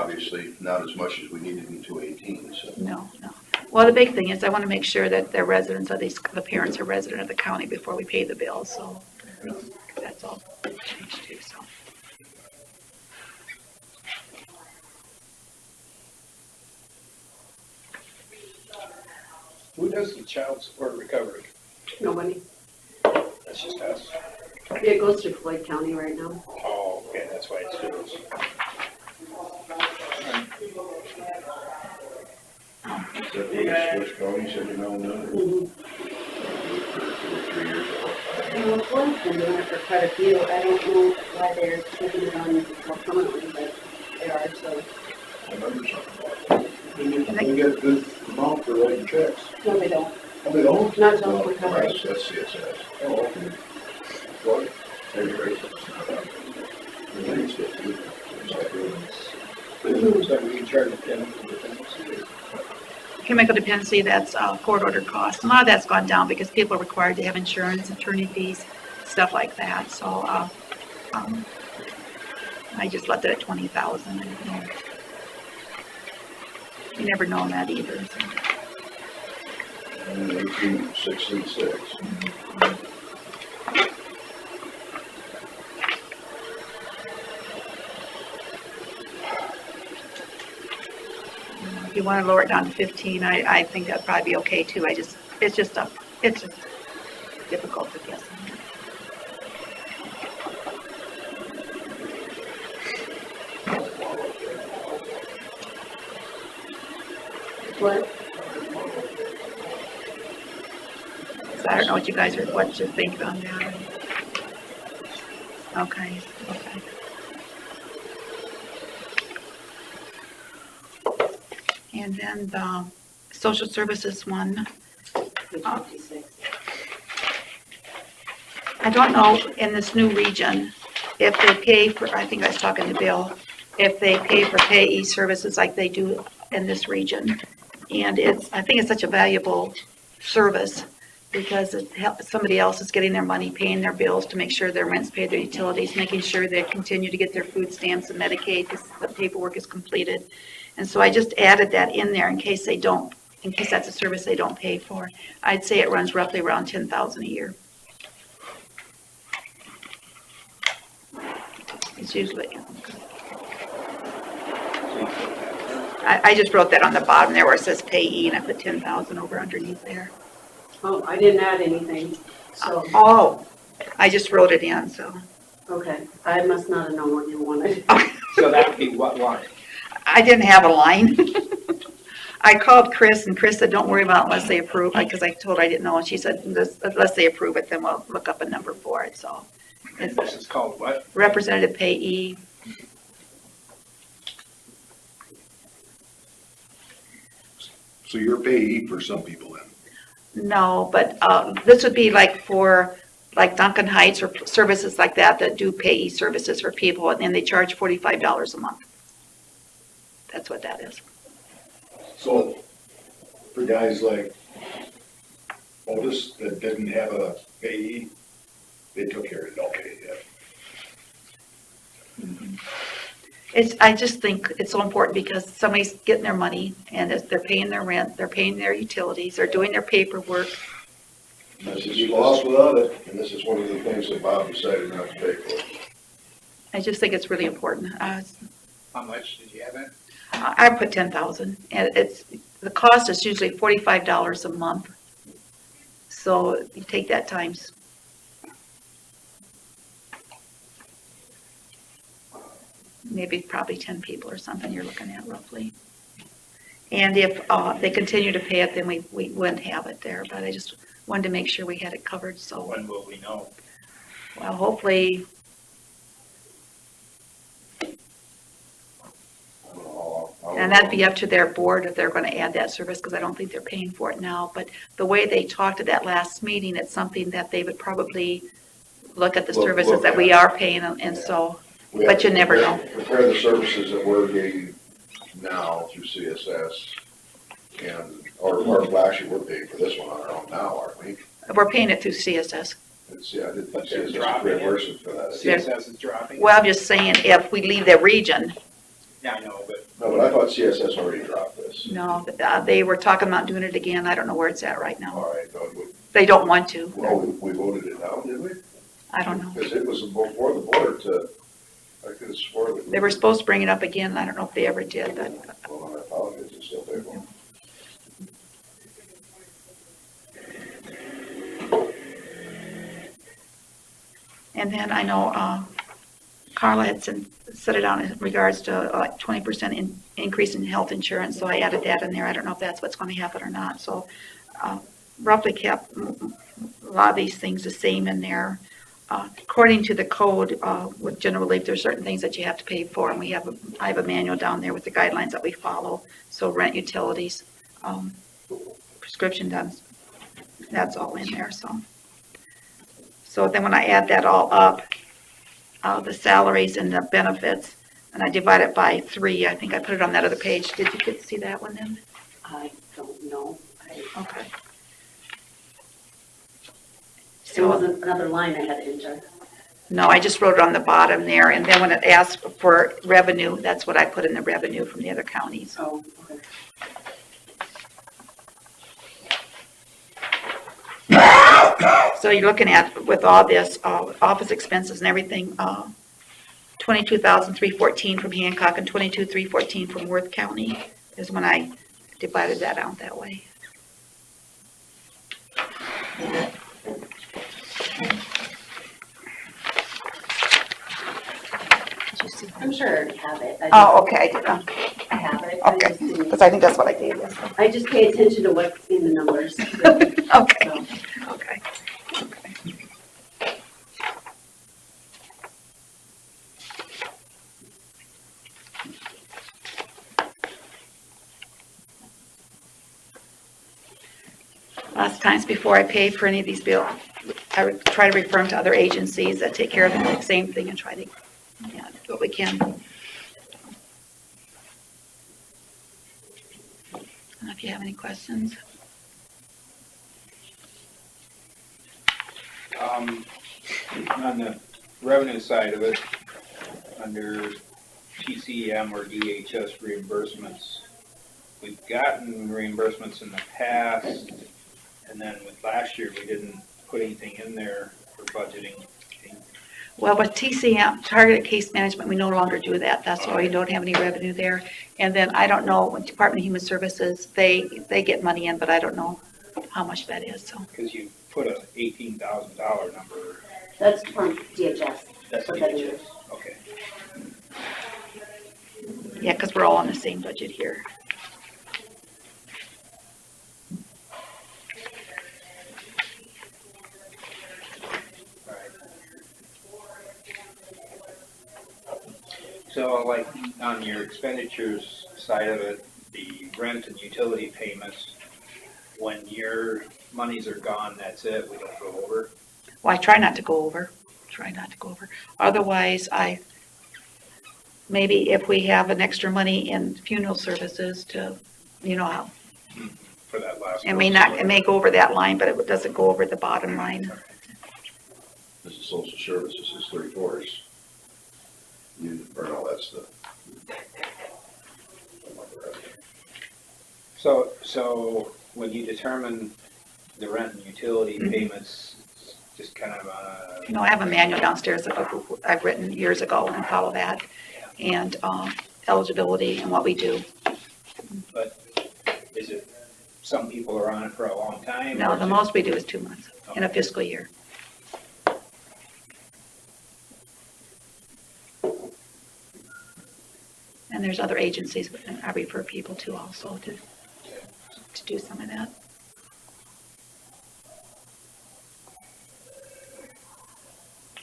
obviously not as much as we needed in 218, so. No. Well, the big thing is I want to make sure that the residents of the parents are resident of the county before we pay the bill, so that's all changed too, so. Who does the child support recovery? Nobody. That's just us. It goes through Floyd County right now. Oh, okay, that's why it's yours. So they switched counties every now and then, Mm-hmm. for 2 or 3 years. Well, Floyd's been doing it for quite a few. I don't know why they're taking it on more permanently, but they are, so. I remember something like that. They get a good amount for writing checks. No, they don't. Oh, they don't? Not until No, recovery. that's CSS. Oh, okay. What? Maybe right. The things get good. It's like So we can charge a penny for the things. Chemical dependency, that's court order costs. A lot of that's gone down because people are required to have insurance, attorney fees, stuff like that. So I just left it at 20,000. You never know that either. So. And 1866. If you want to lower it down to 15, I think that'd probably be okay too. It's just difficult to guess. What? So I don't know what you guys what you think on that. Okay. And then the social services one. The 56. I don't know in this new region if they pay for, I think I was talking to Bill, if they pay for payee services like they do in this region. And I think it's such a valuable service because somebody else is getting their money, paying their bills to make sure their rent's paid, their utilities, making sure they continue to get their food stamps and Medicaid because the paperwork is completed. And so I just added that in there in case that's a service they don't pay for. I'd say it runs roughly around $10,000 a year. It's usually, I just wrote that on the bottom there where it says payee and I put 10,000 over underneath there. Oh, I didn't add anything, so, Oh, I just wrote it in, so. okay. I must not have known what you wanted. So that would be what line? I didn't have a line. I called Chris and Chris said, don't worry about it unless they approve, because I told her I didn't know, and she said, unless they approve it, then we'll look up a number for it, so. This is called what? Representative payee. So you're payee for some people then? No, but this would be like for Duncan Heights or services like that do payee services for people, and then they charge $45 a month. That's what that is. So for guys like Otis that didn't have a payee, they took care of it, okay, yeah. I just think it's so important because somebody's getting their money and they're paying their rent, they're paying their utilities, they're doing their paperwork. This is lost without it, and this is one of the things that Bob decided not to pay for. I just think it's really important. How much did you have it? I put 10,000, and the cost is usually $45 a month. So you take that times. Maybe probably 10 people or something you're looking at roughly. And if they continue to pay it, then we wouldn't have it there, but I just wanted to make sure we had it covered, so. When will we know? Well, hopefully, and that'd be up to their board if they're gonna add that service, because I don't think they're paying for it now. But the way they talked at that last meeting, it's something that they would probably look at the services that we are paying, and so, but you never know. Compare the services that we're getting now through CSS, or actually we're paying for this one on our own now, aren't we? We're paying it through CSS. Yeah, I did But they're CSS dropping it. reimbursement for that. CSS is dropping? Well, I'm just saying, if we leave the region, Yeah, I know, but No, but I thought CSS already dropped this. No, they were talking about doing it again. I don't know where it's at right now. All right, no, They don't want to. we voted it down, did we? I don't know. Because it was before the board to, I could have swore that. They were supposed to bring it up again. I don't know if they ever did, but Well, I apologize, it's still there. and then I know Carla had set it down in regards to like 20% increase in health insurance, so I added that in there. I don't know if that's what's going to happen or not. So roughly kept a lot of these things the same in there. According to the code with general relief, there's certain things that you have to pay for, and I have a manual down there with the guidelines that we follow. So rent, utilities, prescription drugs, that's all in there. So then when I add that all up, the salaries and the benefits, and I divide it by 3. I think I put it on that other page. Did you get to see that one then? I don't know. Okay. There wasn't another line I had to enter. No, I just wrote it on the bottom there, and then when it asked for revenue, that's what I put in the revenue from the other counties. Oh, okay. So you're looking at, with all this, office expenses and everything, $22,314 from Hancock and $22,314 from Worth County is when I divided that out that way. I'm sure I already have it. Oh, okay, I did, I have it. okay, because I think that's what I gave you. So. I just pay attention to what's in the numbers. Okay, So, okay. Lots of times before I pay for any of these bills, I would try to refer them to other agencies that take care of the same thing and try to do what we can. I don't know if you have any questions. On the revenue side of it, under TCM or DHS reimbursements, we've gotten reimbursements in the past, and then with last year, we didn't put anything in there for budgeting. Well, with TCM, Targeted Case Management, we no longer do that. That's why we don't have any revenue there. And then I don't know, with Department of Human Services, they get money in, but I don't know how much that is, so. Because you put a $18,000 number. that's from DHS. That's what that DHS. is. Okay. Yeah, because we're all on the same budget here. So like on your expenditures side of it, the rent and utility payments, when your monies are gone, that's it, we don't go over? Well, I try not to go over. Otherwise, maybe if we have an extra money in funeral services to, how, For that last. it may go over that line, but it doesn't go over the bottom line. This is social services, this is 3/4. You burn all that stuff. So when you determine the rent and utility payments, just kind of, I have a manual downstairs that I've written years ago and follow that, and eligibility and what we do. but is it, some people are on it for a long time? No, or the is it- most we do is 2 months in a fiscal year. And there's other agencies, but I refer people to also to do some of that.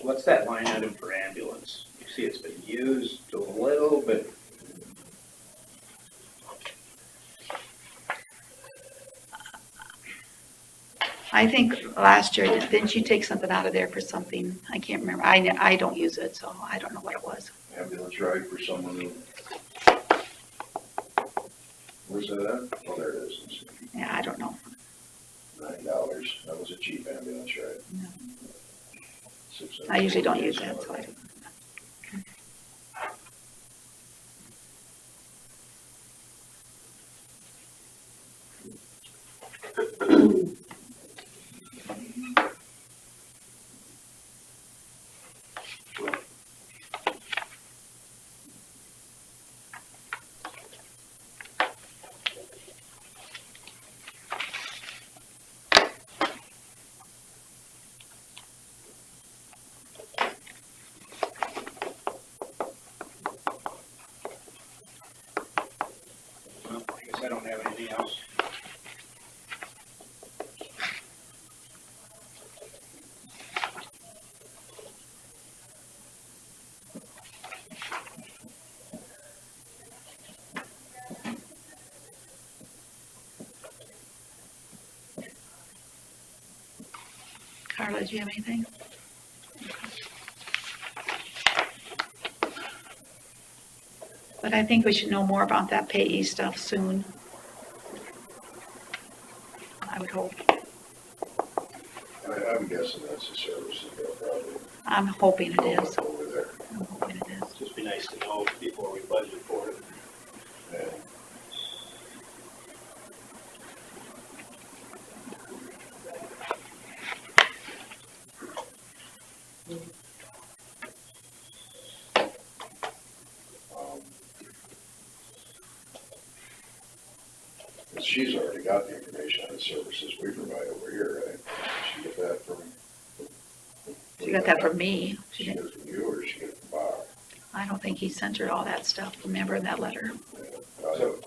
What's that line item for ambulance? You see it's been used a little bit. I think last year, didn't you take something out of there for something? I can't remember. I don't use it, so I don't know what it was. Ambulance ride for someone who. Where's that at? Oh, there it is. Yeah, I don't know. $9. That was a cheap ambulance ride. No. 600. I usually don't use that, so I don't. I don't have anything else. Carla, do you have anything? But I think we should know more about that payee stuff soon. I would hope. I'm guessing that's the services bill probably. I'm hoping it is. Over there. I'm hoping it is. Just be nice to know before we budget for it. Yeah. Um, She's already got the information on the services we provide over here, right? She get that from? She got that from me. She get it from you or she get it from Bob? I don't think he sent her all that stuff, remember, in that letter. So,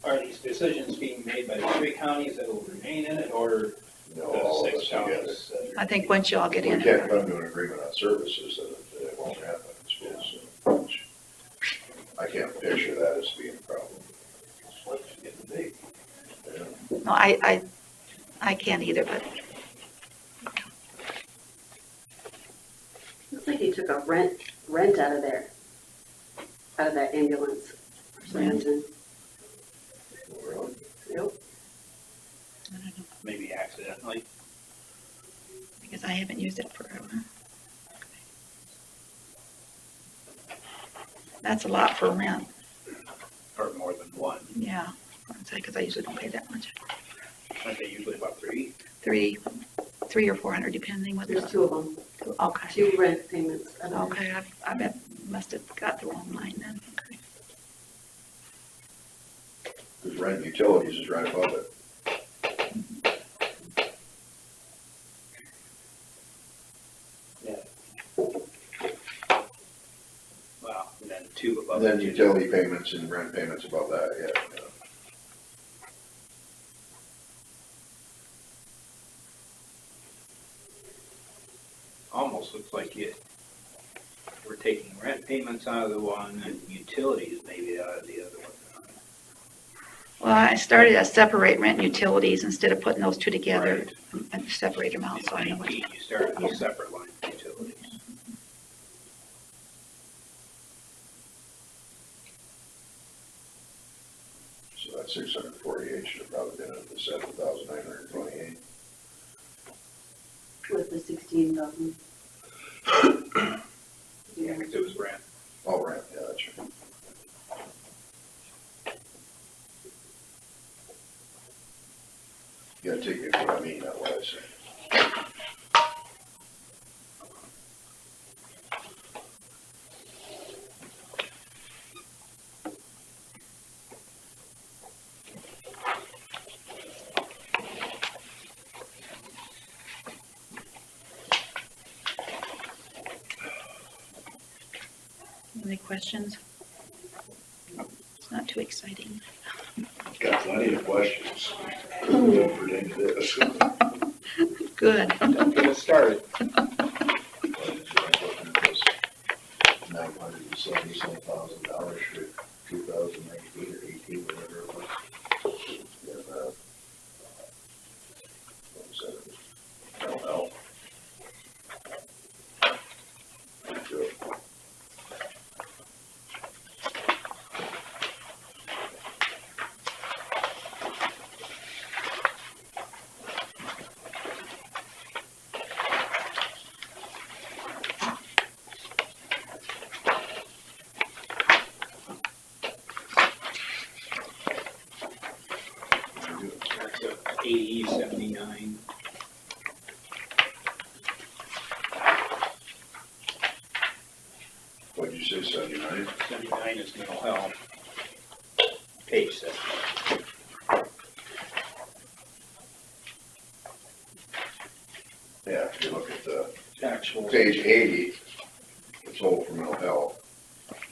are these decisions being made by the 3 counties that will remain in it, or No, the all of 6 us together. counties? that are- I think once you all get We in can't it. come to an agreement on services, that it won't happen, I suppose. I can't picture that as being a problem. What's getting big? Yeah. No, I can't either, but Looks like you took a rent out of there, out of that ambulance for some Rent? reason. Really? Yep. I don't know, Maybe accidentally. because I haven't used it forever. That's a lot for rent, Or more than one. yeah. I'd say, because I usually don't pay that much. Aren't they usually about 3? Three or 400, depending what. There's 2 of them, Okay, 2 rent payments. out of there. okay, I bet, must have got the wrong line then, okay. Because rent and utilities is right above it. Well, and then 2 above. And then it. utility payments and rent payments above that, yeah. Almost looks like we're taking rent payments out of the one and utilities maybe out of the other one. Well, I started to separate rent and utilities instead of putting those two together and separate them out, In so I know what. 19, you started with separate line utilities. So that 648 should have probably been at the 7,928. With the 16,000. Yeah, because it was rent. Oh, rent, yeah, that's right. You gotta take it what I mean, not what I say. Any questions? It's not too exciting. Got plenty of questions. Don't pertain to this. Good. Don't get us started. $977,000 for 2019 or 18, whatever it was. And, what was that? L. Good. That's a 80, 79. What'd you say, 79? 79 is mental health. Page 7. Yeah, if you look at the Actual. page 80, the total for mental health,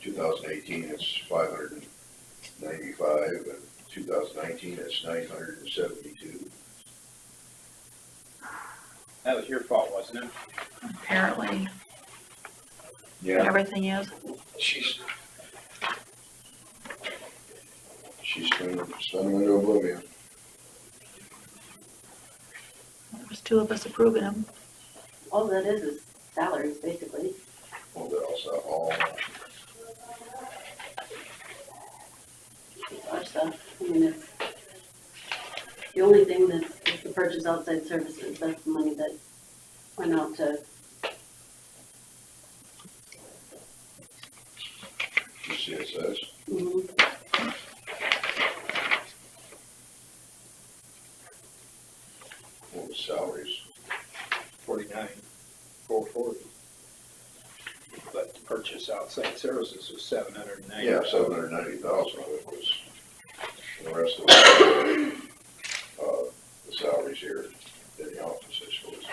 2018 is 595 and 2019, it's 972. That was your fault, wasn't it? Apparently, Yeah, everything is. She's spinning into oblivion. There's two of us approving them. All that is salaries, basically. Well, they're also all, It's our stuff. I mean, it's, the only thing that's the purchase outside services, that's the money that went out to, you see it says, mhm. what was salaries? 49,440. But the purchase outside services was 790. Yeah, 790,000 of it was, the rest of it, the salaries here in the office, I suppose.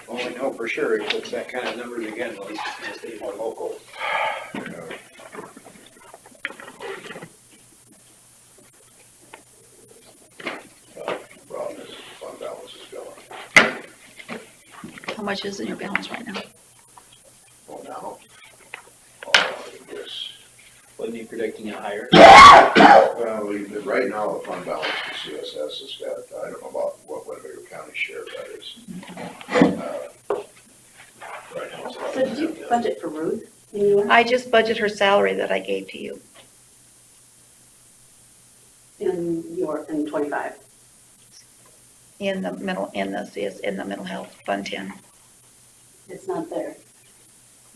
Well, we know for sure if it's that kind of numbers again, at least it's gonna stay more local. Yeah. Problem is, fund balance is gone. How much is in your balance right now? Well, now, yes. Wasn't he predicting it higher? Well, right now, the fund balance for CSS has got, I don't know about what Winnebago County share that is. Right now, it's about So did you 10 million. budget for Ruth anywhere? I just budget her salary that I gave to you. In 25? In the mental health fund 10, It's not there.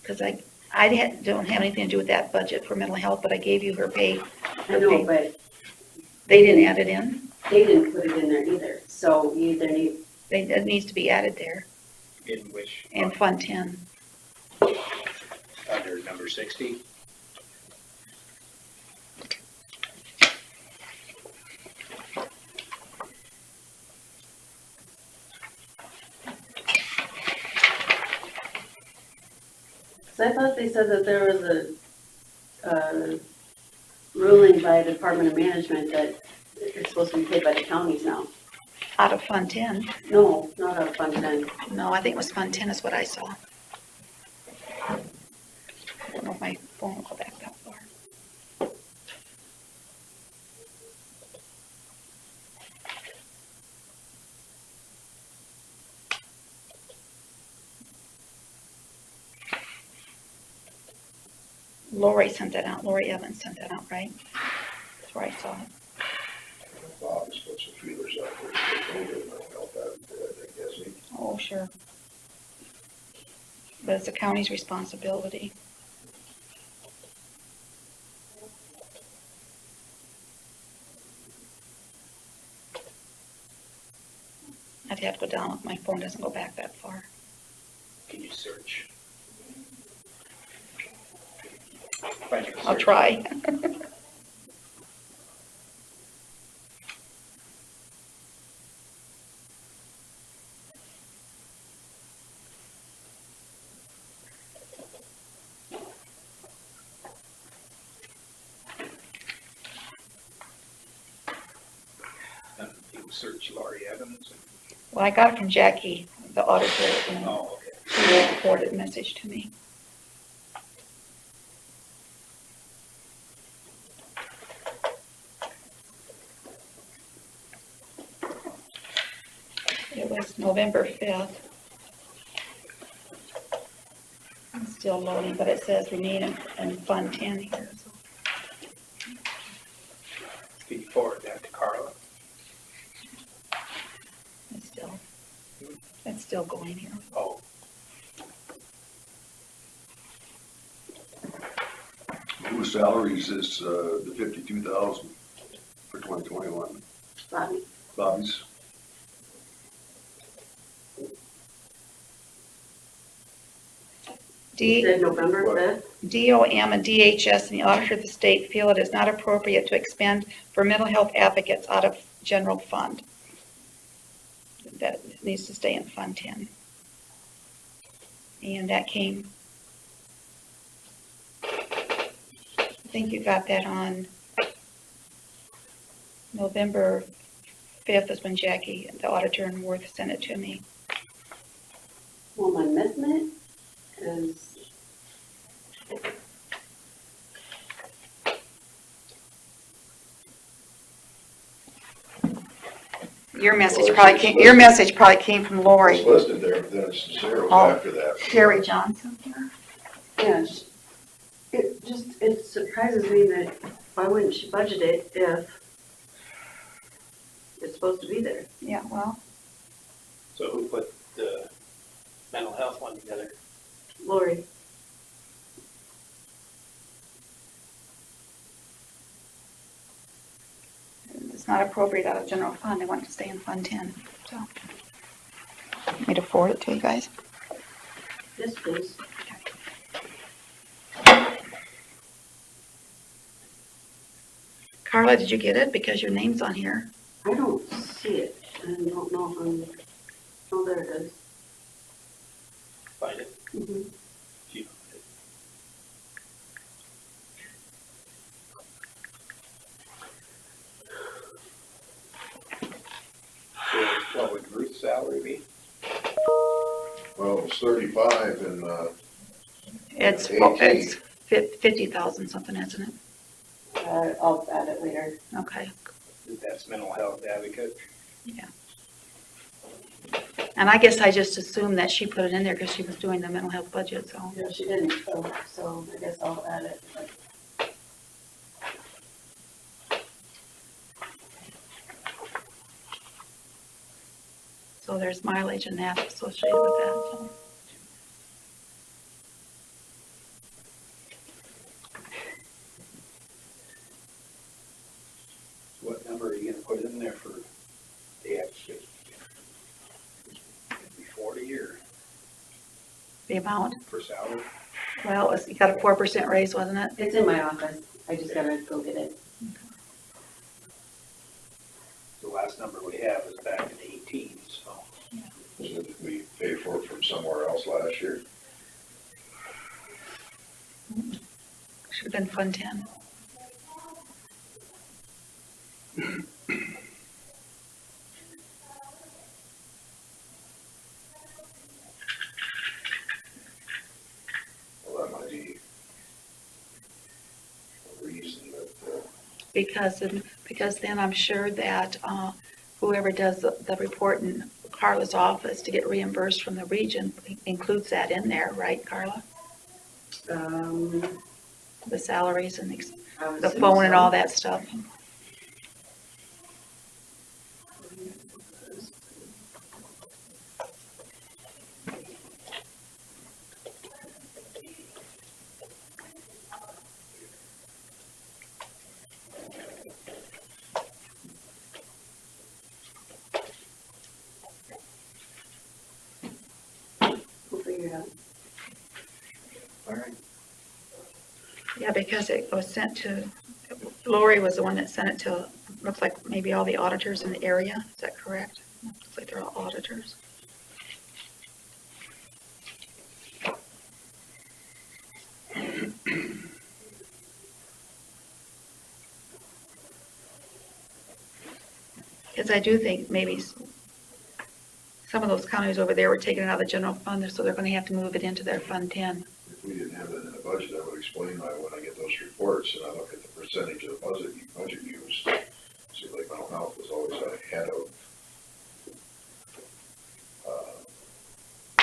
because don't have anything to do with that budget for mental health, but I gave you her pay. I know, but They didn't add it in. they didn't put it in there either, so you either need, It needs to be added there In which, in fund 10. under number 60? so I thought they said that there was a ruling by the Department of Management that it's supposed to be paid by the counties now. Out of fund 10. No, not out of Fund 10. No, I think it was fund 10 is what I saw. I don't know if my phone will go back that far. Lori sent that out. Lori Evans sent that out, right? That's where I saw it. Bob has put some feelers out there, so they don't help that, I think, has he? Oh, sure. But it's the county's responsibility. I'd have to go down, my phone doesn't go back that far. Can you search? Find your I'll search. try. You can search Laurie Evans. Well, I got it from Jackie, the auditor, and Oh, okay. she forwarded a message to me. It was November 5th. It's still loading, but it says remain in Fund 10 here. So Can you forward that to Carla? it's still going here. Oh, Whose salaries is the 52,000 for 2021? Bobby, Bobby's? you said November 5th? DOM and DHS and the auditor of the state feel it is not appropriate to expend for mental health advocates out of general fund. that needs to stay in Fund 10. And that came, I think you got that on November 5th is when Jackie, the auditor in Worth, sent it to me. Well, my estimate is, Your message probably came from Lori. It's listed there, but then it's zeros Oh. after that. Terry Johnson here. yeah, it surprises me that, why wouldn't she budget it if it's supposed to be there? Yeah, well, So who put the mental health one together? Lori, it's not appropriate out of general fund. They want to stay in Fund 10, so. Want me to forward it to you guys? yes, please. Carla, did you get it? Because your name's on here. I don't see it, I don't know if I'm, oh, there it is. Find it? Mhm. You- So what would Ruth's salary be? Well, it was 35 and, It's 18. 50,000 something, isn't it? I'll add it later. Okay. That's mental health advocate. And I guess I just assumed that she put it in there because she was doing the mental health budget, so. No, she didn't, so I guess I'll add it. So there's mileage and that associated with that, so. What number are you gonna put in there for the extra? Be 40 or The amount, for salary? well, you got a 4% raise, wasn't it? It's in my office, I just gotta go get it. The last number we have is back in 18, so. did we pay for it from somewhere else last year? Should have been Fund 10. Well, that might be a reason that, Because then I'm sure that whoever does the report in Carla's office to get reimbursed from the region includes that in there, right, Carla? The salaries and I would the assume phone and so. all that stuff. We'll figure it out. all right. Yeah, because it was sent to, Lori was the one that sent it to, looks like maybe all the auditors in the area. Is that correct? Looks like they're all auditors. Because I do think maybe some of those counties over there were taking it out of the general fund, so they're going to have to move it into their Fund 10. If we didn't have that in the budget, that would explain why when I get those reports and I look at the percentage of the budget used, seems like mental health was always ahead of,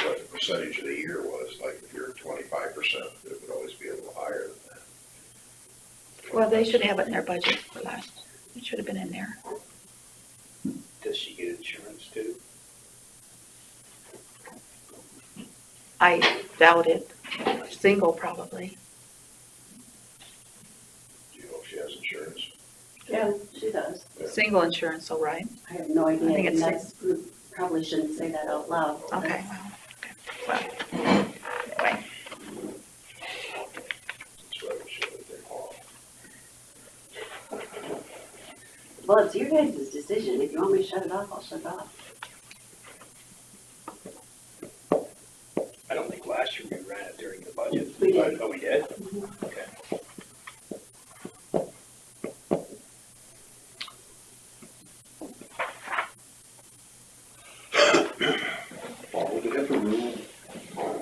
what the percentage of the year was, like if you're 25%, it would always be a little higher than that. Well, they should have it in their budget for last. It should have been in there. Does she get insurance too? I doubt it. Single probably. Do you know if she has insurance? Yeah, she does. Single insurance, all right. I have no idea, I think and it's that's, probably shouldn't say that out loud. Okay, well, anyway. That's why we should have taken off. Well, it's your guys' decision, if you want me to shut it off, I'll shut it off. did. Oh, we did? Okay. Follow the HIPAA rule.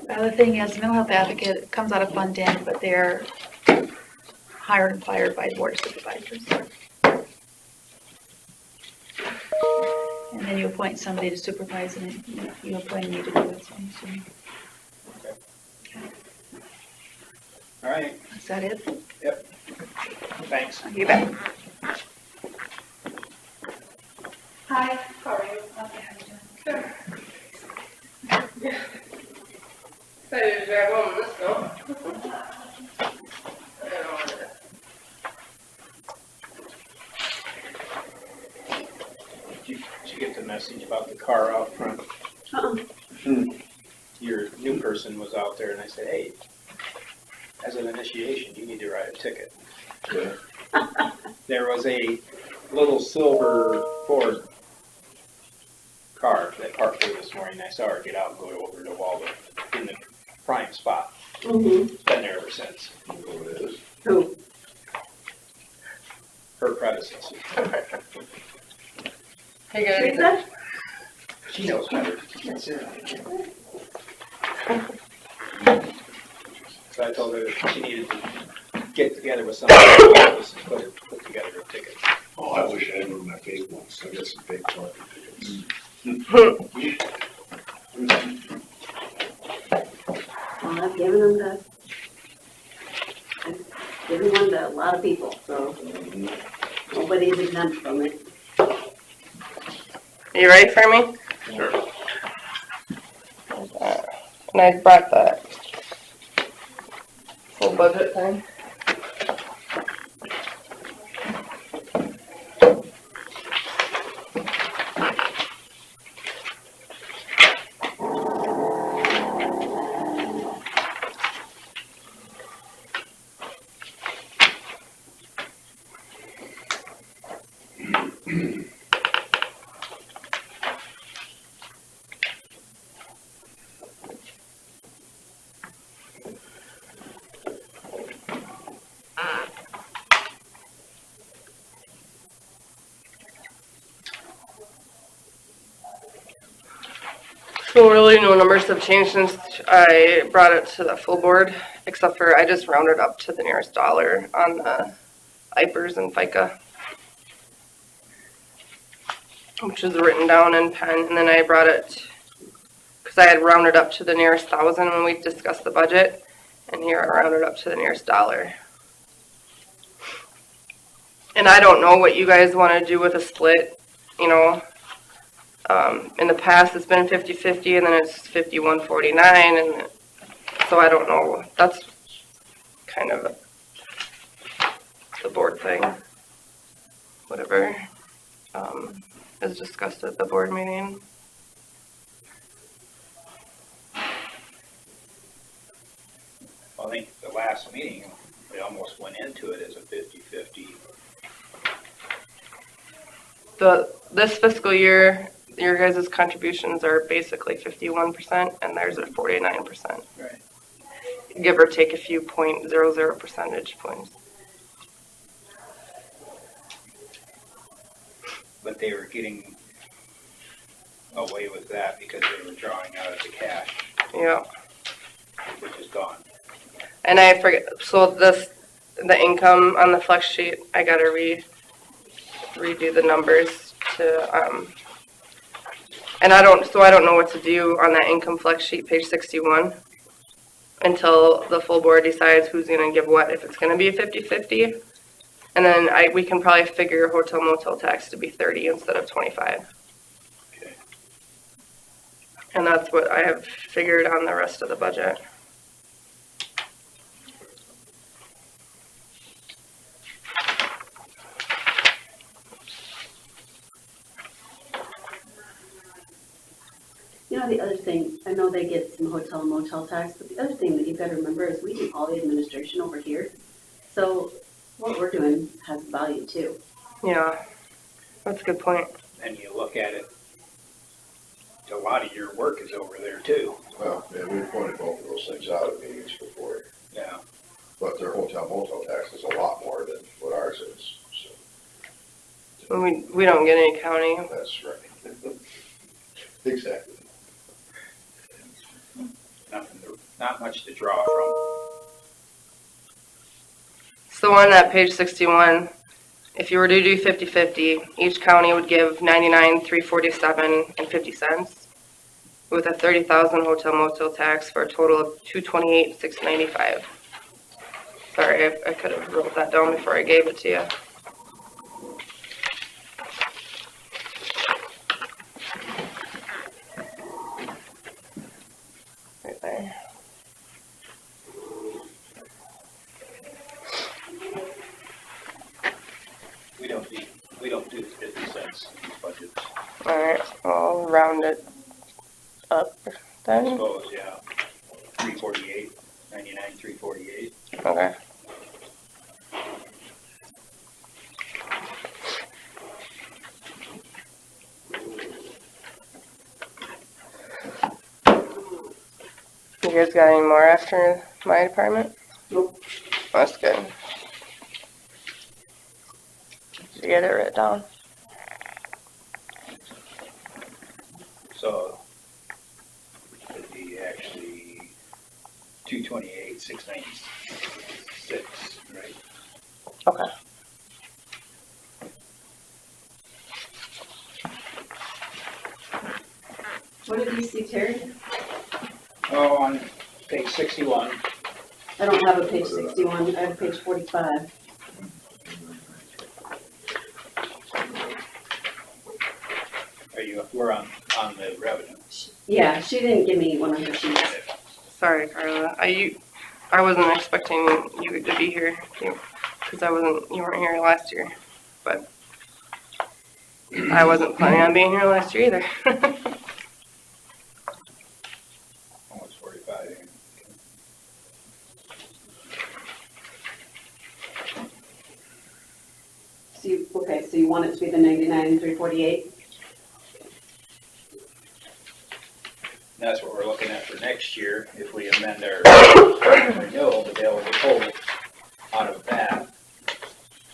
The other thing is, mental health advocate comes out of fund 10, but they're hired and fired by the board of supervisors. And then you appoint somebody to supervise, and you appoint me to do it, so I'm assuming. All right, Is that it? thanks. You bet. Hi, how are you? Good. Excited to drive home in this though. Did you get the message about the car out front? Uh-uh. Your new person was out there and I said, hey, as an initiation, you need to write a ticket. There was a little silver Ford car that parked there this morning. I saw her get out and go over to Waldo in the prime spot. Mm-hmm. It's been there ever since. You know what it is? Who? Her predecessor. Hey guys. Teresa? She knows better. So I told her that she needed to get together with somebody in the office and put together a ticket. Oh, I wish I had one of my fake ones, I got some fake parking tickets. Well, I've given one to a lot of people, so nobody's exempt from it. You ready for me? Sure. And I brought the full budget thing. So really no numbers have changed since I brought it to the full board, except for I just rounded up to the nearest dollar on the IPers and FICA, which is written down in pen, and then I brought it, because I had rounded up to the nearest 1,000 when we discussed the budget, and here I rounded up to the nearest dollar. And I don't know what you guys want to do with a split, you know. In the past, it's been 50-50, and then it's 51-49, and so I don't know. That's kind of the board thing. Whatever is discussed at the board meeting. I think the last meeting, we almost went into it as a 50-50. This fiscal year, your guys' contributions are basically 51%, and theirs are 49%. Right. Give or take a few 0.00 percentage points. But they were getting away with that because they were drawing out of the cash, Yeah. which is gone. And I forget, so the income on the flex sheet, I gotta redo the numbers to, and I don't know what to do on that income flex sheet, page 61, until the full board decides who's gonna give what, if it's gonna be a 50-50. And then we can probably figure hotel motel tax to be 30 instead of 25. Okay. And that's what I have figured on the rest of the budget. You know, the other thing, I know they get some hotel and motel tax, but the other thing that you've got to remember is we do all the administration over here. So what we're doing has value too. Yeah, that's a good point. And you look at it a lot of your work is over there too. Well, yeah, we pointed both of those things out at meetings before, Yeah. but their hotel motel tax is a lot more than what ours is, so We don't get any county. that's right. Exactly. Not much to draw from. So on that page 61, if you were to do 50-50, each county would give $99,347.50 with a 30,000 hotel motel tax for a total of $228,695. Sorry, I could have wrote that down before I gave it to you. Right there. We don't do 50 cents budgets. Alright, I'll round it up I then. suppose, yeah. 348, 99, 348. Okay. You guys got any more after my department? Nope. That's good. Did you get it written down? So it'd be actually 228, 696, right? Okay. What did you see, Terry? Oh, on page 61. I don't have a page 61, I have page 45. We're on the revenue. Yeah, she didn't give me one of her sheets. Sorry, Carla. I wasn't expecting you to be here because you weren't here last year, but I wasn't planning on being here last year either. Almost 45. So you want it to be the 99,348? That's what we're looking at for next year, if we amend our renewal to be able to pull out of that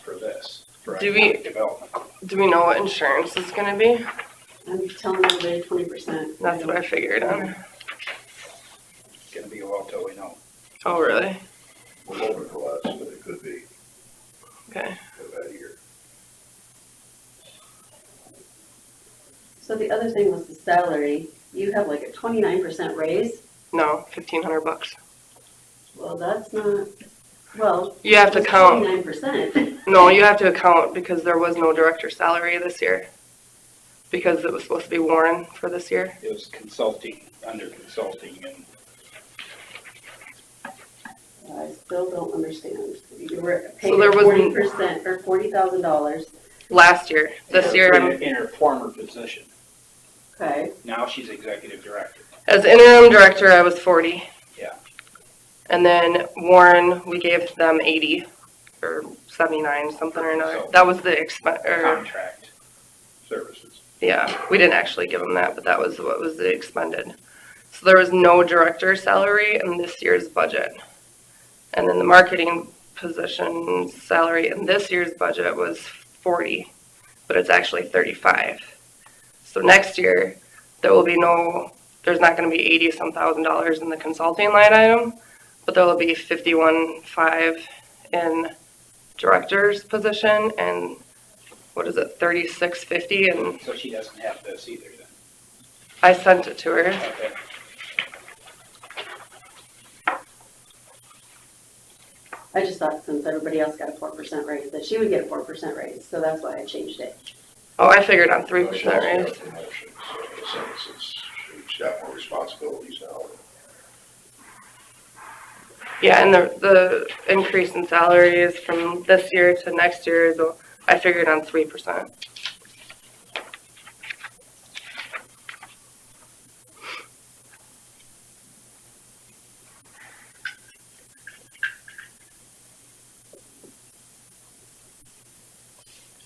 for this, for Do we- economic development. Do we know what insurance is gonna be? I'm telling everybody 20%. That's what I figured. It's gonna be a while till we know. Oh, really? We're hoping for less, but it could be Okay. a bad year. So the other thing was the salary. You have like a 29% raise. No, $1,500. Well, that's not, well. You have to count. 29%. No, you have to account because there was no director salary this year. Because it was supposed to be Warren for this year. It was consulting, under consulting, and I still don't understand. You were paid So there was 40% or $40,000. Last year. This year, in her former position. Okay, Now she's executive director. as interim director, I was 40. Yeah. And then Warren, we gave them 80 or 79, something or another. That was the Contract services. yeah, we didn't actually give them that, but that was what was expended. So there was no director salary in this year's budget. And then the marketing position salary in this year's budget was 40, but it's actually 35. So next year, there's not gonna be 80-some thousand dollars in the consulting line item, but there will be 51.5 in director's position and what is it, 36.50, and So she doesn't have this either then. I sent it to her. Okay. I just thought since everybody else got a 4% raise, that she would get a 4% raise, so that's why I changed it. Oh, I figured on She 3% also got a raise. promotion, so in a sense, she's got more responsibilities now. Yeah, and the increase in salaries from this year to next year is, I figured on 3%.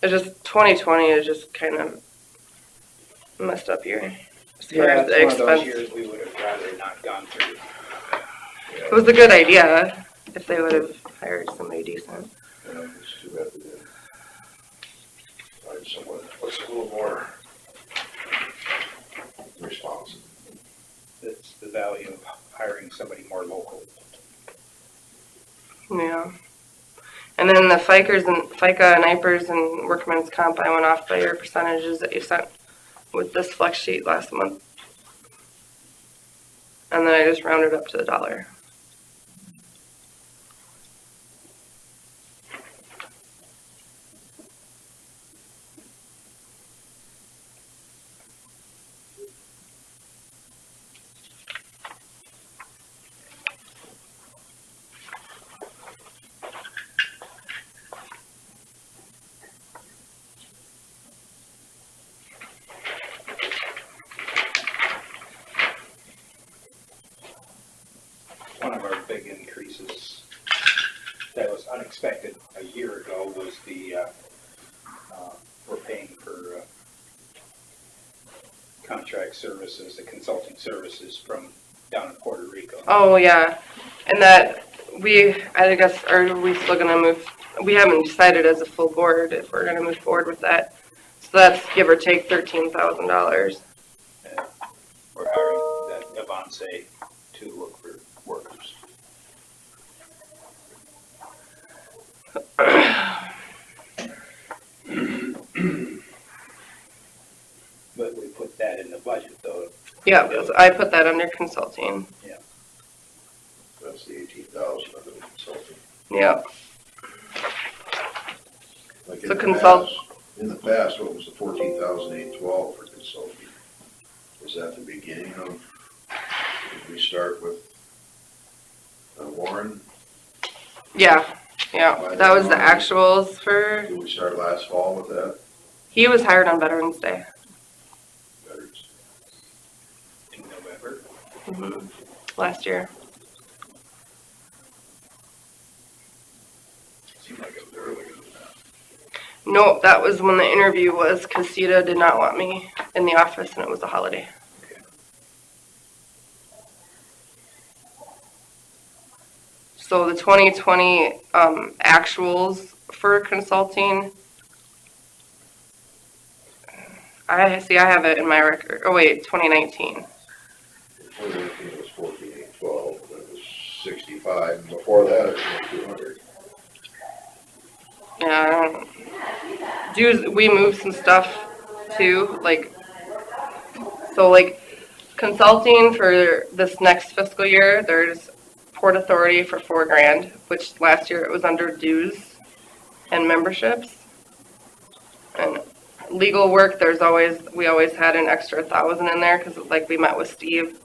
It's just 2020 is just kind of messed up year. as far Yeah, as the it's one of those expense. years we would have rather not gone through. It was a good idea if they would have hired somebody decent. Yeah, it's too bad they didn't find someone that's a little more responsive. That's the value of hiring somebody more local. Yeah. And then the FICA and IPERS and workman's comp, I went off by your percentages that you sent with this flex sheet last month. And then I just rounded up to the dollar. One of our big increases that was unexpected a year ago was the, we're paying for contract services, the consulting services from down in Puerto Rico. Oh, yeah. And that I guess, are we still gonna move? We haven't decided as a full board if we're gonna move forward with that. So that's give or take $13,000. We're hiring that Avance to look for workers. But we put that in the budget though. Yeah, I put that under consulting. That's the 18,000 of the consulting. Yeah. Like So consult- in the past, what was the 14,812 for consulting? Was that the beginning of, did we start with Warren? Yeah. That was the actuals for, Did we start last fall with that? he was hired on Veterans Day. Veterans. In November. Last year. Seemed like it was earlier than that. No, that was when the interview was, because CETA did not want me in the office and it was a holiday. So the 2020 actuals for consulting, I have it in my record. Oh wait, 2019. 2019 was 14,812, that was 65, and before that it was 200. Yeah, we moved some stuff too, so consulting for this next fiscal year, there's Port Authority for $4,000, which last year it was under dues and memberships. And legal work, we always had an extra 1,000 in there because we met with Steve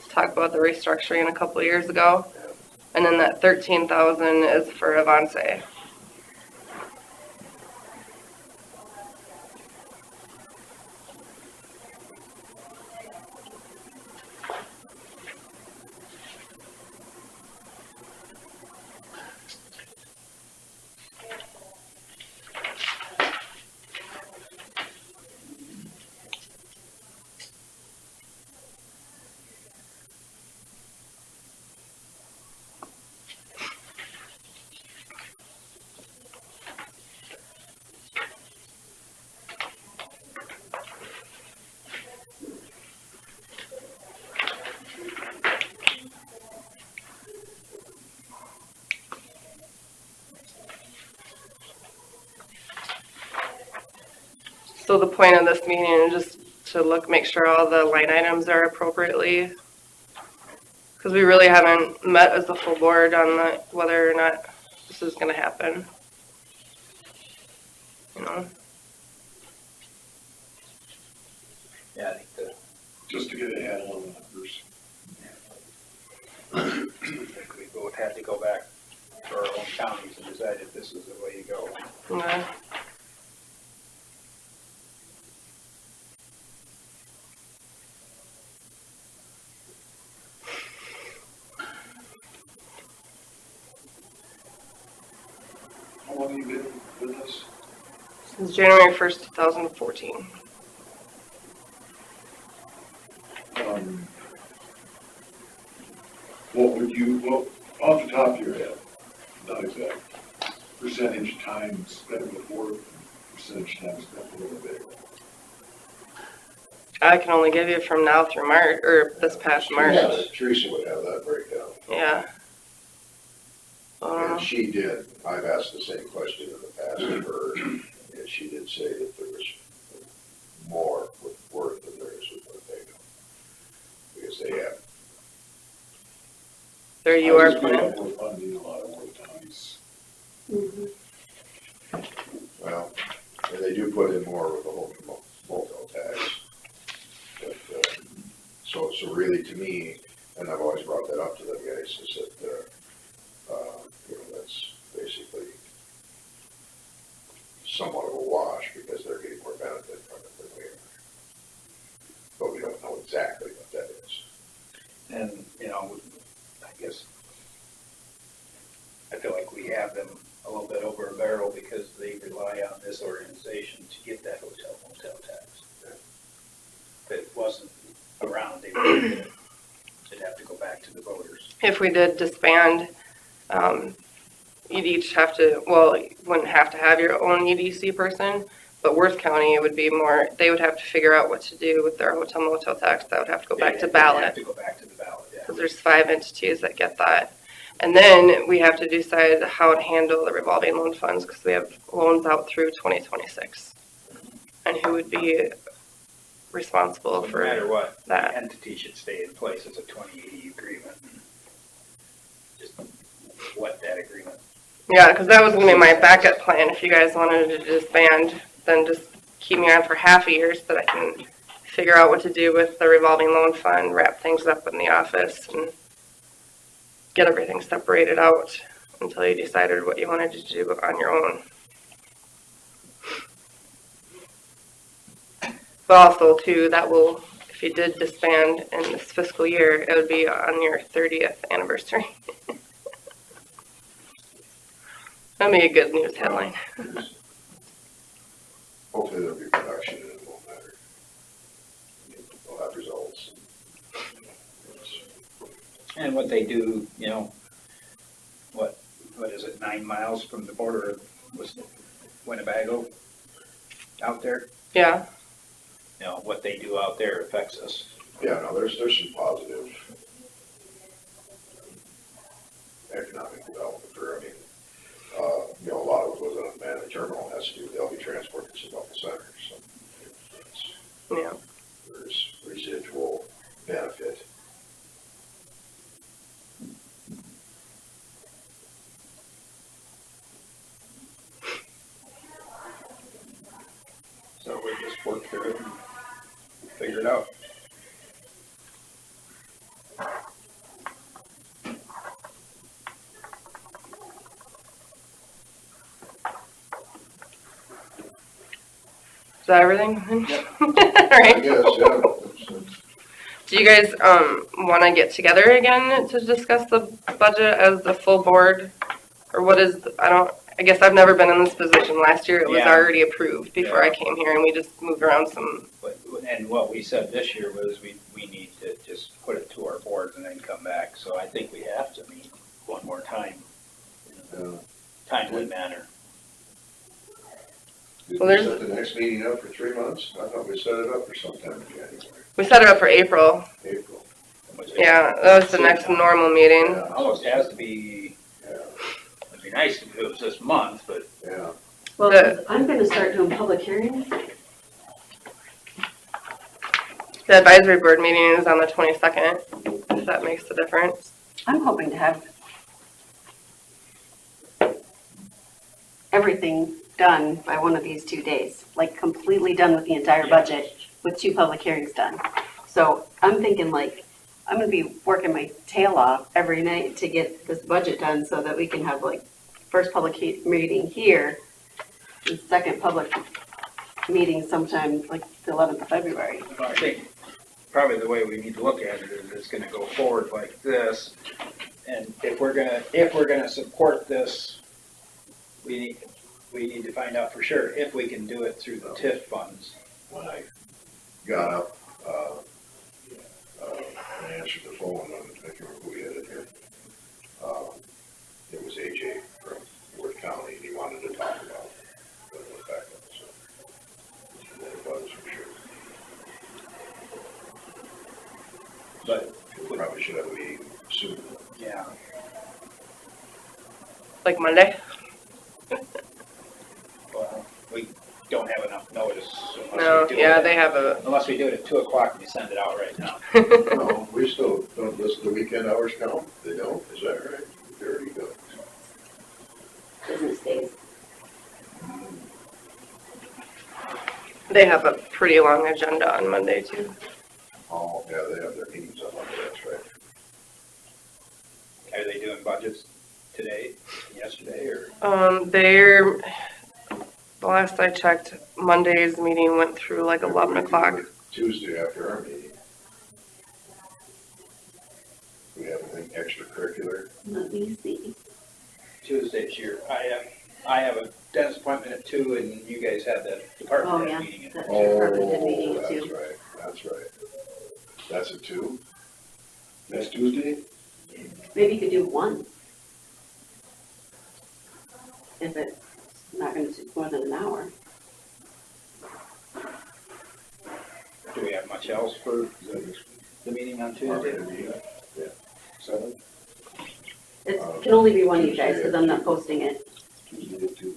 to talk about the restructuring a couple of years ago. And then that 13,000 is for Avance. So the point of this meeting is just to make sure all the line items are appropriately, because we really haven't met as a full board on whether or not this is going to happen. Yeah, I think Just to get a handle on the numbers. I think we both had to go back to our own counties and decide if this is the way to go. Yeah. How long have you been with us? Since January 1st, 2014. What would you, well, off the top of your head, not exact, percentage time spent with work, percentage time spent with a bit? I can only give you from now through March, or this past March. Yeah, Teresa would have that breakdown. Yeah. And she did, I've asked the same question in the past of her, and she did say that there was more with work than there is with Winnebago. Because they have, There you I are just grew planning. up with funding a lot of work towns. well, and they do put in more with the whole motel tax. But, so really to me, and I've always brought that up to them guys, is that, that's basically somewhat of a wash because they're getting more benefit from it than we are. But we don't know exactly what that is. And, I guess, I feel like we have them a little bit over a barrel because they rely on this organization to get that hotel motel tax. If it wasn't around, they'd have to go back to the voters. If we did disband, you'd each have to, well, you wouldn't have to have your own EDC person, but Worth County, it would be more, they would have to figure out what to do with their hotel motel tax. That would have to go back to They'd have ballot, to go back to the ballot, yeah. because there's 5 entities that get that. And then we have to decide how to handle the revolving loan funds, because we have loans out through 2026. And who would be responsible No for matter what, the that. entity should stay in place as a 2080 agreement. Just what that agreement. Yeah, because that was going to be my backup plan. If you guys wanted to disband, then just keep me on for half a year so that I can figure out what to do with the revolving loan fund, wrap things up in the office, and get everything separated out until you decided what you wanted to do on your own. But also, too, that will, if you did disband in this fiscal year, it would be on your 30th anniversary. That'd be a good news headline. Hopefully there'll be production and it won't matter. We'll have results. And what they do, what is it, 9 miles from the border of Winnebago out there? Yeah. What they do out there affects us. Yeah, no, there's some positive economic development there. I mean, a lot of what goes on man, the terminal has to do with LV transport to Sabella Center, so Yeah. there's residual benefit. So we just work through it and figure it out. Is that everything? All I right. guess, yeah. Do you guys want to get together again to discuss the budget as the full board, or what is? I guess I've never been in this position. Last year it was Yeah. already approved before Yeah. I came here, and we just moved around some. And what we said this year was we need to just put it to our boards and then come back. So I think we have to meet one more time in a timely manner. Did Well, we there's- set the next meeting up for 3 months? I thought we set it up for sometime in January, We set it up for April. April. Yeah, that was the next normal meeting. Yeah. Almost has to be, Yeah, it'd be nice if it was this month, but yeah. Well, The- I'm gonna start doing public hearings. The advisory board meeting is on the 22nd. If that makes a difference. I'm hoping to have everything done by one of these 2 days, like completely done with the entire budget with 2 public hearings done. So I'm thinking I'm gonna be working my tail off every night to get this budget done so that we can have first public meeting here and second public meeting sometime the 11th of February. I think probably the way we need to look at it is it's gonna go forward like this. And if we're gonna support this, we need to find out for sure if we can do it through the TIF funds. When I got up, answered the phone, and I can't remember who we had in here. It was AJ from Worth County, and he wanted to talk about the backup, so. What it was, for sure. But, We probably should have a meeting soon. yeah, Like Monday? well, we don't have enough notice. No, yeah, they have a, Unless we do it at 2 o'clock and we send it out right now. No, we still don't listen to weekend hours count? They don't, is that right? They already go. Business days. they have a pretty long agenda on Monday too. Oh, yeah, they have their meetings on Monday, that's right. Are they doing budgets today, yesterday, or? They're, the last I checked, Monday's meeting went through like 11 o'clock. Tuesday after our meeting. We have anything extracurricular? Let me see. Tuesday's your, I have a dentist appointment at 2 and you guys have that Oh, department yeah. head meeting at That's your department head meeting That's too. right, that's right. That's a 2? Next Tuesday? Maybe you could do 1. If it's not gonna take more than an hour. Do we have much else for the meeting on Tuesday? Yeah. 7? It can only be one of you guys, because I'm not posting it. Tuesday at 2.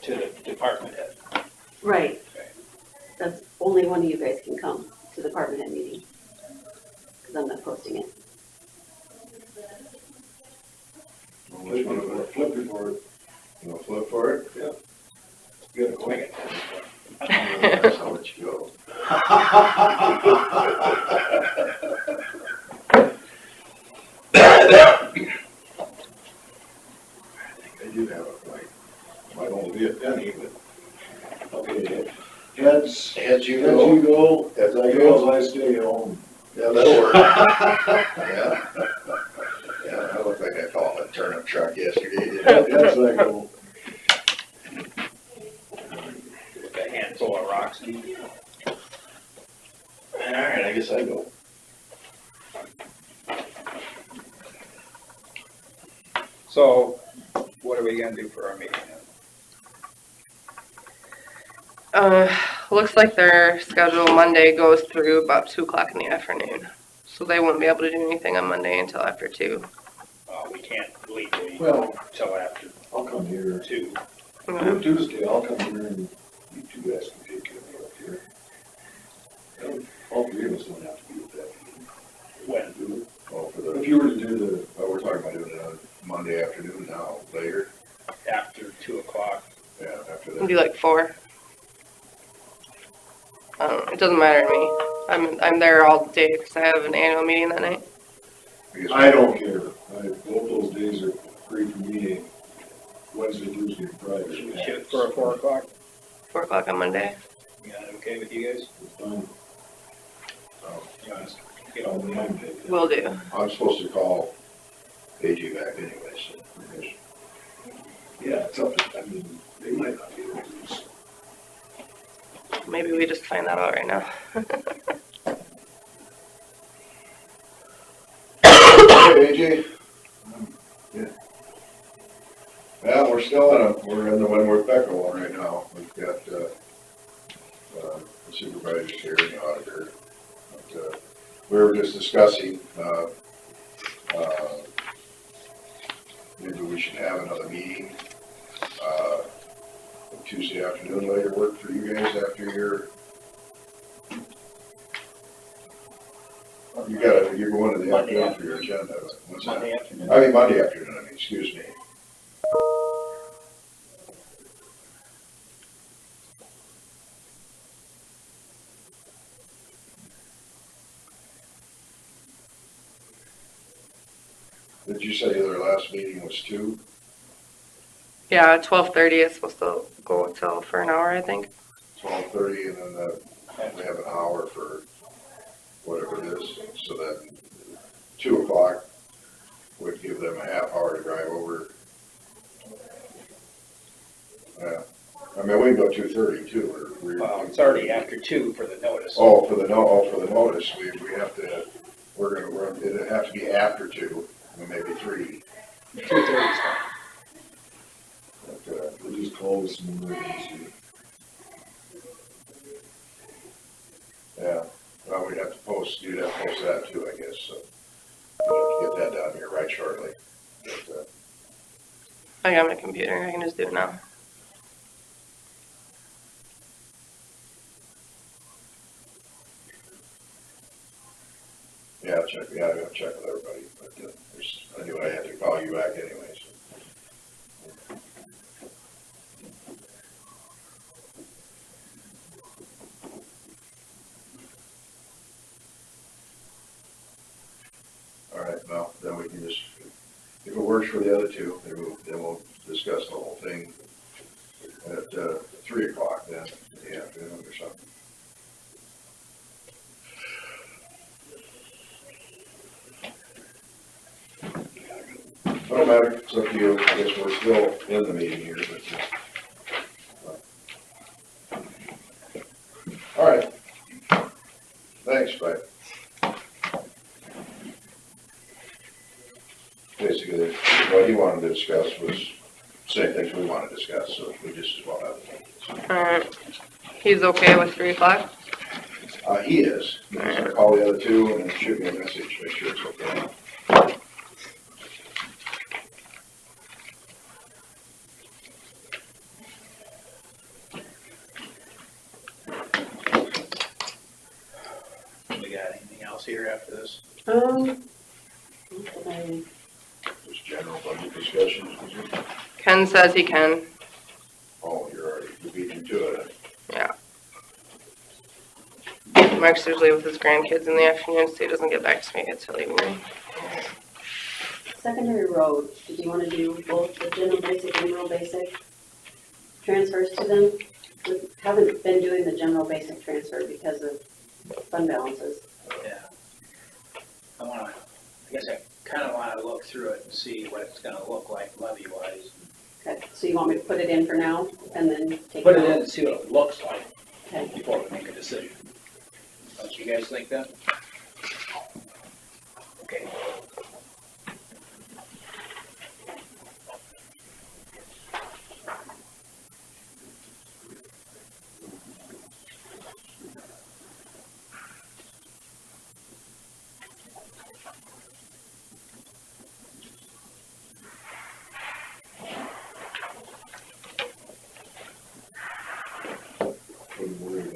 To the department head. Right. Okay. That's only one of you guys can come to the department head meeting. Because I'm not posting it. Flip report. You want to flip for it? Yeah. Good, swing it. That's how much you go. I do have a point. Might only be a penny, but. Okay, heads, Heads you heads go. you go, Heads I tails go. I stay home. Yeah, that'll work. Yeah. Yeah, I looked like I called a turnip truck yesterday, didn't I? Heads I go. A handful of rocks. All right, I guess I go. So, what are we gonna do for our meeting? Looks like their schedule Monday goes through about 2 o'clock in the afternoon. So they won't be able to do anything on Monday until after 2. We can't legally Well, till after I'll come here. 2. Tuesday, I'll come here and you two guys can take care of me up here. And all three of us don't have to be at that meeting. When? Do it. Oh, for the, If you were to do the, oh, we're talking about doing it on Monday afternoon now, later. After 2 o'clock. Yeah, after We'll that. do like 4. It doesn't matter to me. I'm there all day because I have an annual meeting that night. Because I don't care. Both those days are free for me. Wednesday, Tuesday, and Friday. Should we shoot for a 4 o'clock? 4 o'clock on Monday. You got it okay with you guys? It's fine. You want us to get all the time? Will do. I'm supposed to call AJ back anyway, so. because- Yeah, it's up to, I mean, they might not be able to do this. Maybe we just find that out right now. Hey, AJ? Yeah. Yeah, we're still we're in the Wentworth Becker one right now. We've got, the supervisors here and the auditor. But, we were just discussing, maybe we should have another meeting, Tuesday afternoon later work for you guys after your, you're going to the Monday afternoon for your agenda. What's that? Monday afternoon? I mean, Monday afternoon, excuse me. Did you say their last meeting was 2? Yeah, 12:30 is supposed to go till for an hour, I think. 12:30, and then we have an hour for whatever it is, so that 2 o'clock would give them a half hour to drive over. Yeah, I mean, we can go 2:30 too, or. Well, it's already after 2 for the notice. Oh, for the notice, we have to, it'd have to be after 2, or maybe 3. 2:30 is fine. But, We'll just call this an emergency. yeah, well, you'd have to post that too, I guess, so. We'd have to get that down here right shortly. But, I got my computer, I can just do it now. yeah, I gotta check with everybody, but, I knew I had to call you back anyway, so. All right, well, then we can just, if it works for the other two, then we'll discuss the whole thing at 3 o'clock then, in the afternoon or something. Don't matter, it's up to you, I guess we're still in the meeting here, but. All right. Thanks, bye. Basically, what he wanted to discuss was same things we want to discuss, so we just as well have. Alright, he's okay with 3 o'clock? He is. He's gonna call the other two and then shoot me a message, make sure it's okay. We got anything else here after this? Just general budget discussions. Ken says he can. Oh, you're beat him to it. Yeah. Mark's usually with his grandkids in the afternoon, so he doesn't get back to me until evening. Secondary road, did you want to do both the general basic and rural basic transfers to them? We haven't been doing the general basic transfer because of fund balances. Yeah. I guess I kind of want to look through it and see what it's going to look like levy-wise. Okay, so you want me to put it in for now and then take Put it it in out? and see what it looks like Okay. before we make a decision. Don't you guys think that? Okay.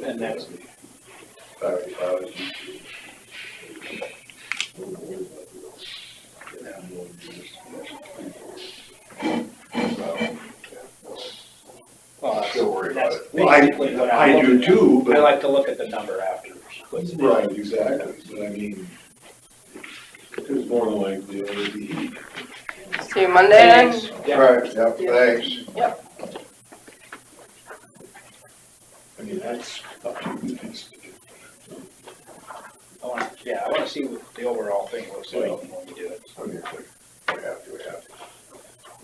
And that's, Still worry about that's it. basically what I'm I do looking at. too, I but, like to look at the number after she puts it in. right, exactly, but I mean, it's more than likely it'll be. See you Monday then? Thanks. All Yeah. right, yep, thanks. I mean, that's up to you guys to do. I want to see what the overall thing looks like when we do it. We have to.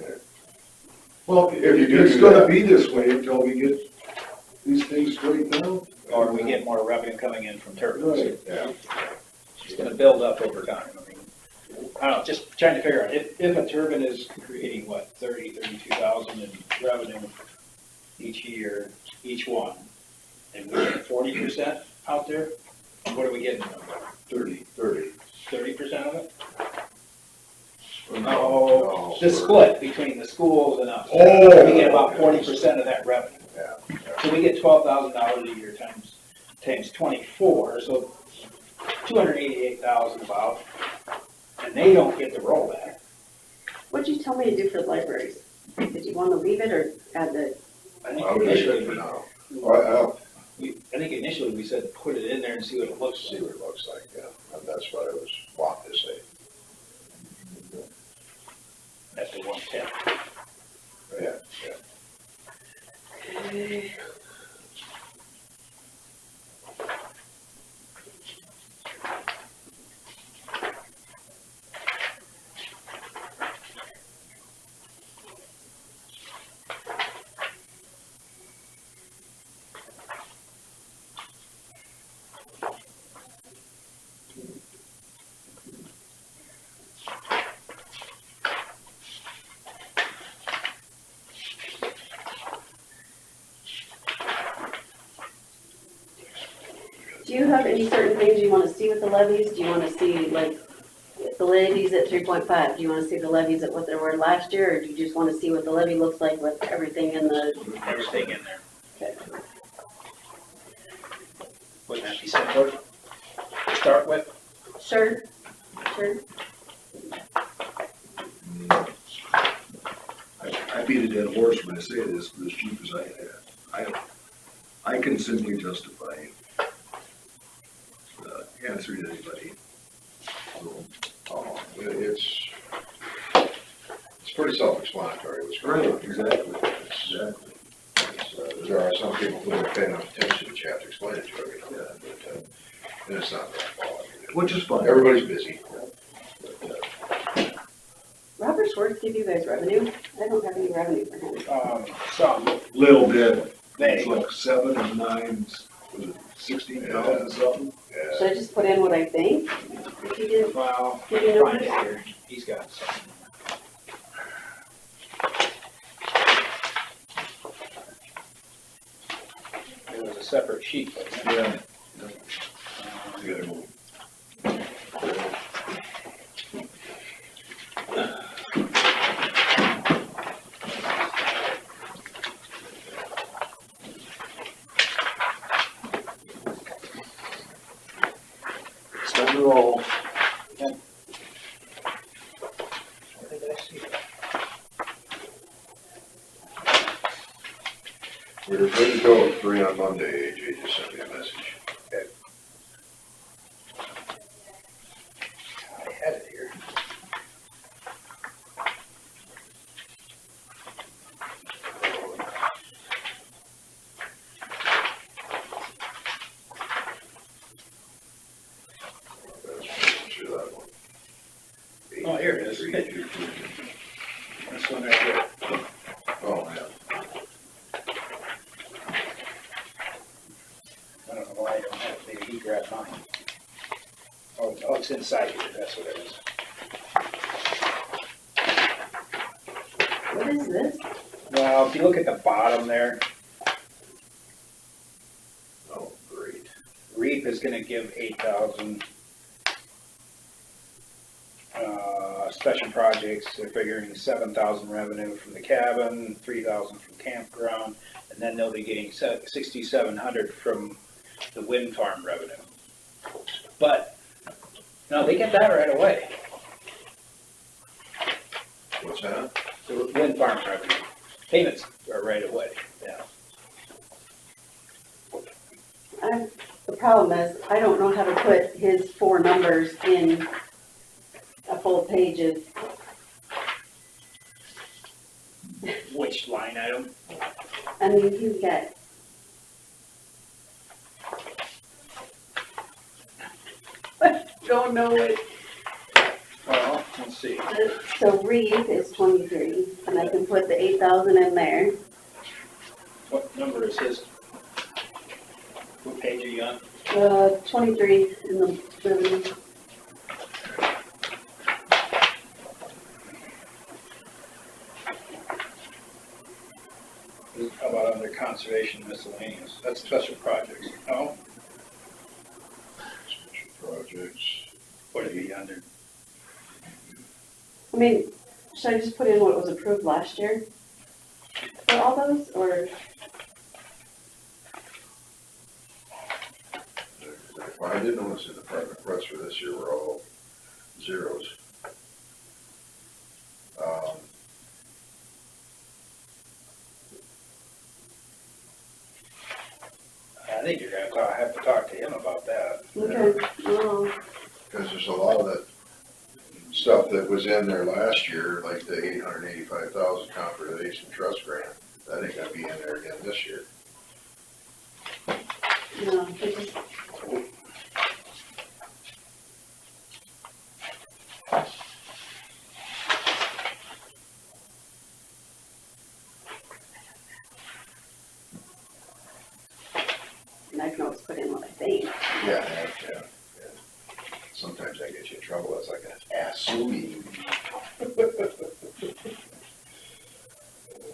Yeah. Well, If you do it's do gonna that. be this way until we get these things straightened out. Or we get more revenue coming in from turbines. Right. Yeah, It's gonna build up over time. I mean, I don't know, just trying to figure out, if a turbine is creating, what, 32,000 in revenue each year, each one, and we get 40% out there, what are we getting? 30. 30% of it? No, No, the for- split between the schools and us. Oh. We get about 40% of that revenue. Yeah. So we get $12,000 a year times 24, so 288,000 about, and they don't get the rollback. What'd you tell me to do for the libraries? Did you want to leave it or add the, I think I would leave it for initially, now. Well, I think initially we said put it in there and see what it looks see like. what it looks like, yeah, and that's what I was wanting to say. At the 110. Yeah, Do you have any certain things you wanna see with the levies? Do you wanna see, like, the levies at 3.5? Do you wanna see the levies at what they were last year, or do you just wanna see what the levy looks like with everything in the? Everything in there. Okay. Wouldn't that be simpler to start with? Sure, sure. I beat a dead horse when I say it is as cheap as I had. I can simply justify answering anybody. So, It's pretty self-explanatory, what's going on. exactly. There are some people who don't pay enough attention that you have to explain it to everybody, but, and it's not their fault. Which is fine. Everybody's busy. Robert Schwartz give you guys revenue? I don't have any revenue for him. Some, Little bit. they, It's like 7 and 9, was it 16,000 something? Yeah. Should I just put in what I think? If you did, well, give you find numbers? it here, he's got some. It was a separate sheet, but Yeah. You gotta move. Spend it all. where did I see it? We were good to go at 3 on Monday, AJ just sent me a message. I had it here. Sure that one. Oh, here it is. 82322. This one right here. Oh, yeah. I don't know why I don't have it, maybe he grabbed mine. Oh, it's inside here, that's what it is. What is this? Well, if you look at the bottom there, Oh, great. REAP is gonna give 8,000. Special projects, they're figuring 7,000 revenue from the cabin, 3,000 from campground, and then they'll be getting 6,700 from the wind farm revenue. But, no, they get that right away, What's that? the wind farm revenue. Payments are right away, yeah. The problem is, I don't know how to put his 4 numbers in a full page of, Which line item? I mean, he's got. Don't know it. Well, let's see. So REAP is 23, and I can put the 8,000 in there. What number is his? What page are you on? 23 in the revenue. How about under conservation miscellaneous? That's special projects. Oh, Special projects. what would it be under? I mean, should I just put in what was approved last year for all those, or? I did notice the department requests for this year were all zeros. I think you're gonna have to talk to him about that. Okay, oh, Because there's a lot of that stuff that was in there last year, like the 885,000 conservation trust grant. That ain't gonna be in there again this year. no, it just, and I can always put in what I think. Yeah. Sometimes that gets you in trouble, it's like an assuming.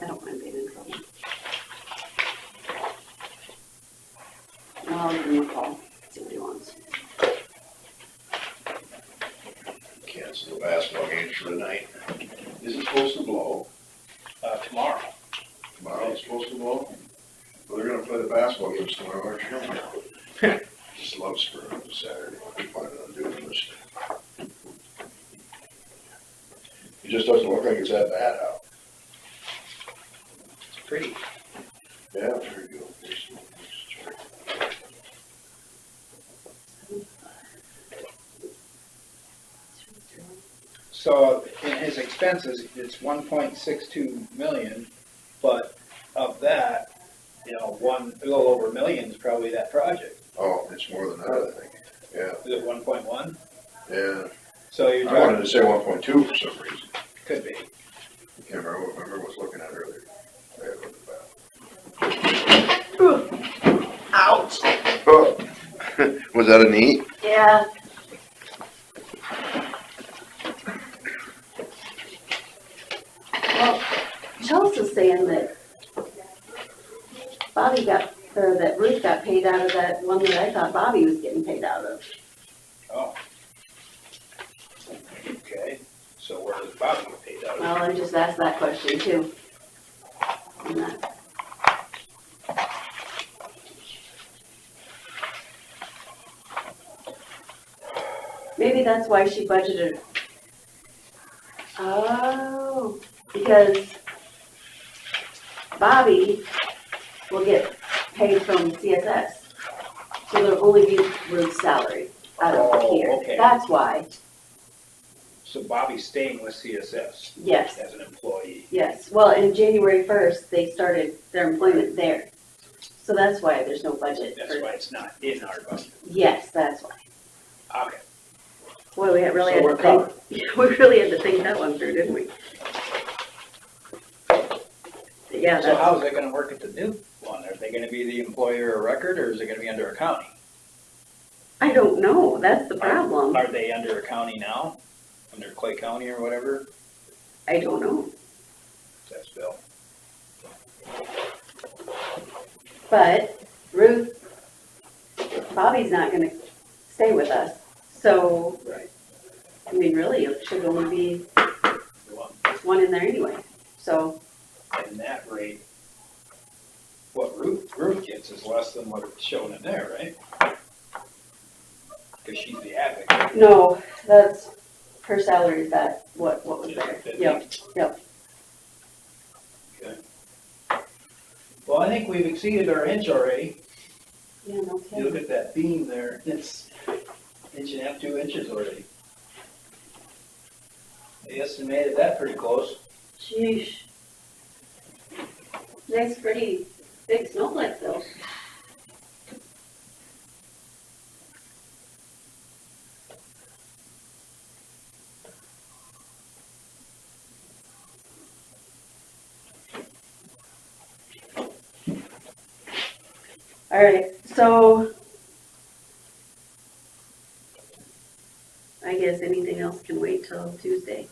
I don't mind being in trouble. No, I'll give him a call, see what for tonight. Is it supposed to blow? Tomorrow. Tomorrow it's supposed to blow? Well, they're gonna play the basketball games tomorrow, aren't you? Just love spring on Saturday. I'm planning on doing this. It just doesn't look like it's that bad out. It's pretty. Yeah, very good. So in his expenses, it's 1.62 million, but of that, you know, a little over a million is probably that project. Oh, it's more than that, I think. Yeah, Is it 1.1? yeah. So you're I wanted talking, to say 1.2 for some reason. could be. I can't remember what I was looking at earlier. I had it on the back. Ouch. Oh, was that a knee? Yeah. Well, Chelsea's saying that Bobby got, or that Ruth got paid out of that one that I thought Bobby was getting paid out of. Oh. Okay, so where does Bobby get paid out of? Well, I just asked that question too. And that- Maybe that's why she budgeted. Oh, because Bobby will get paid from CSS. So there'll only be Ruth's salary out of Oh, here. okay. That's why, So Bobby's staying with CSS yes, as an employee. yes. Well, in January 1st, they started their employment there. So that's why there's no budget. That's for- why it's not in our budget. Yes, that's why. Okay. Boy, we really So had we're to think, we really had to think that one through, didn't we? Yeah, So that's, how's it gonna work at the new one? Are they gonna be the employer of record, or is it gonna be under a county? I don't know, that's the problem. Are they under a county now? Under Clay County or whatever? I don't know. That's Bill. But Ruth, Bobby's not gonna stay with us, so, Right. I mean, really, it should only be The one. one in there anyway, so, And that rate, what Ruth gets is less than what it's shown in there, right? Because she's the advocate. no, that's, her salary is that, what was there? Yep, yep. Okay. Well, I think we've exceeded our inch already. Yeah, no You look kidding. at that beam there, it's inch and a half, 2 inches already. They estimated that pretty close. Sheesh. Nice, pretty big snowflake though. All right, so I guess anything else can wait till Tuesday.